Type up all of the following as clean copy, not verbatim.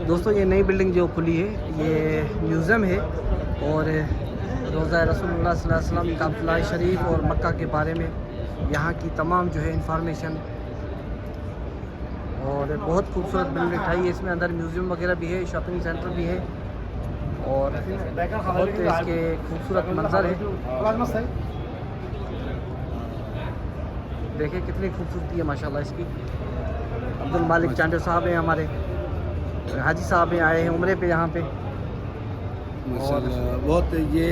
दोस्तों ये नई बिल्डिंग जो खुली है ये म्यूज़ियम है और रोज़ा रसूलुल्लाह सल्लल्लाहु अलैहि वसल्लम काबतुल्लाह शरीफ और मक्का के बारे में यहाँ की तमाम जो है इंफॉर्मेशन और बहुत खूबसूरत बिल्डिंग है। इसमें अंदर म्यूज़ियम वगैरह भी है, शॉपिंग सेंटर भी है और बहुत इसके खूबसूरत मंजर है। देखिए कितनी खूबसूरती है माशाल्लाह इसकी। अब्दुल मालिक चांडे साहब हैं हमारे, हाजी साहब आए हैं उम्रे पे यहाँ पे। और बहुत ये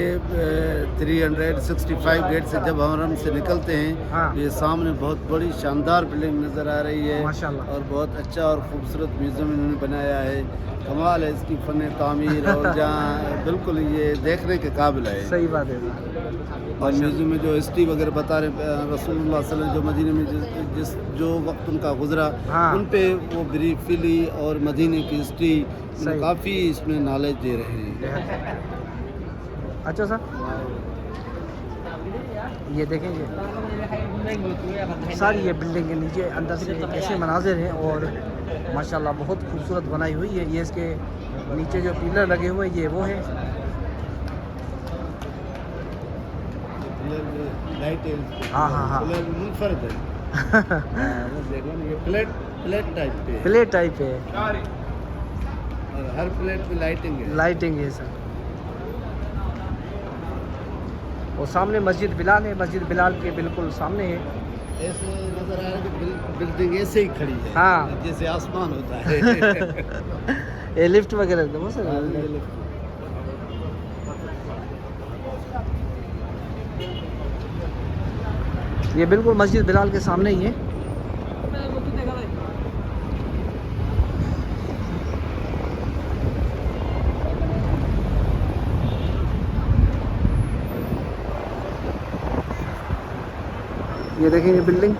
365 गेट से जब हरम से निकलते हैं हाँ। ये सामने बहुत बड़ी शानदार बिल्डिंग नज़र आ रही है माशाल्लाह। और बहुत अच्छा और ख़ूबसूरत म्यूज़ियम इन्होंने बनाया है। कमाल है इसकी फ़न तामीर और जहाँ बिल्कुल ये देखने के काबिल है। सही बात है। और म्यूज़ियम में जो हिस्ट्री वगैरह बता रहे रसूलुल्लाह सल्लल्लाहु अलैहि वसल्लम जो मदीने में जो वक्त उनका गुजरा हाँ। उन पे वो ब्रीफली और मदीने की हिस्ट्री काफ़ी इसमें नॉलेज दे रहे हैं। अच्छा सर ये देखें सारी ये बिल्डिंग के नीचे अंदर से कैसे मनाजिर हैं और माशाल्लाह बहुत खूबसूरत बनाई हुई है। ये इसके नीचे जो पिलर लगे हुए हैं ये वो है। हाँ हाँ हाँ मुनफरद है। ये प्लेट टाइप है और हर प्लेट पे लाइटिंग है सर। और सामने मस्जिद बिलाल है, मस्जिद बिलाल के बिल्कुल सामने है। ऐसे नजर आ रहा है कि बिल्डिंग ऐसे ही खड़ी है हाँ जैसे आसमान होता है। ये लिफ्ट वगैरह वो सर ये बिल्कुल मस्जिद बिलाल के सामने ही है। ये देखें ये बिल्डिंग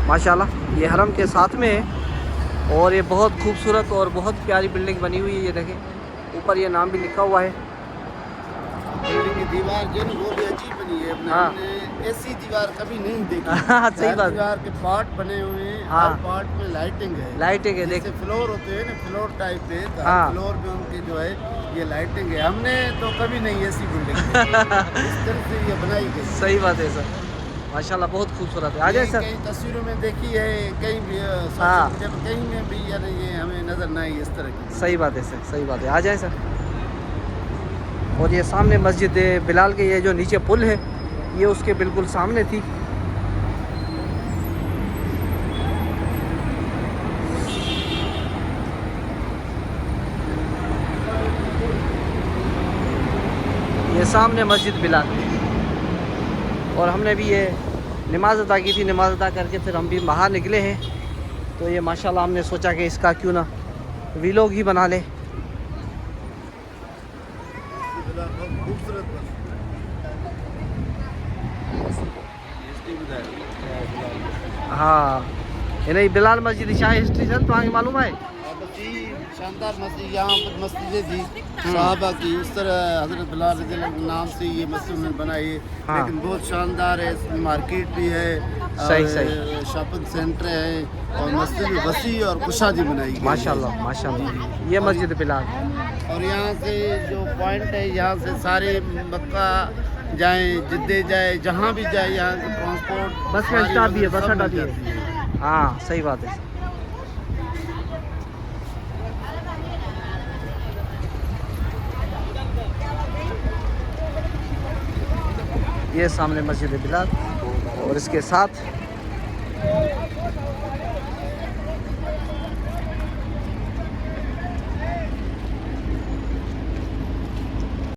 माशाल्लाह ये हरम के साथ में है और ये बहुत खूबसूरत और बहुत प्यारी बिल्डिंग बनी हुई है। ये देखें ऊपर ये नाम भी लिखा हुआ है। बिल्डिंग की दीवार जो है वो भी अजीब बनी है। हाँ। हमने ऐसी दीवार कभी नहीं देखी। हाँ सही बात। दीवार के पार्ट बने हुए हैं। हाँ। हर पार्ट में लाइटिंग है। लाइटिंग है जैसे फ्लोर होते हैं ना फ्लोर टाइप पे तो हाँ। फ्लोर पे उनके जो है ये लाइटिंग है। हमने तो कभी नहीं ऐसी बिल्डिंग देखी। इस तरह से ये बनाई गई। सही बात है सर माशाल्लाह बहुत खूबसूरत है। आ जाए सर। कई तस्वीरों में देखी है कहीं भी हाँ। जब कहीं में भी यानी ये हमें नजर ना आई इस तरह की। सही बात है सर सही बात है। आ जाए सर। और ये सामने मस्जिद बिलाल के ये जो नीचे पुल है ये उसके बिल्कुल सामने थी। ये सामने मस्जिद बिलाल और हमने भी ये नमाज़ अदा की थी। नमाज़ अदा करके फिर हम भी बाहर निकले हैं तो ये माशाल्लाह हमने सोचा कि इसका क्यों ना वीलॉग ही बना ले। हाँ ये नहीं बिलाल मस्जिद शाह हिस्ट्री सर तो मालूम है शानदार मस्जिद यहाँ पर मस्जिदें थी साहबा की उस तरह हजरत बिलाल रज़ी अल्लाह के नाम से ये मस्जिद उन्होंने बनाई है। हाँ। लेकिन बहुत शानदार है। इसमें मार्केट भी है सही सही शॉपिंग सेंटर है और मस्जिद भी वसी और कुशादी बनाई गई है। माशाल्लाह माशाल्लाह ये मस्जिद बिलाल। और यहाँ से जो पॉइंट है यहाँ से सारे मक्का जाएँ जिद्दे जाए जहाँ भी जाए यहाँ से ट्रांसपोर्ट बस में स्टॉप भी है बस सब अड्डा मिल भी जाती है। हाँ सही बात है। ये सामने मस्जिद बिलाल और इसके साथ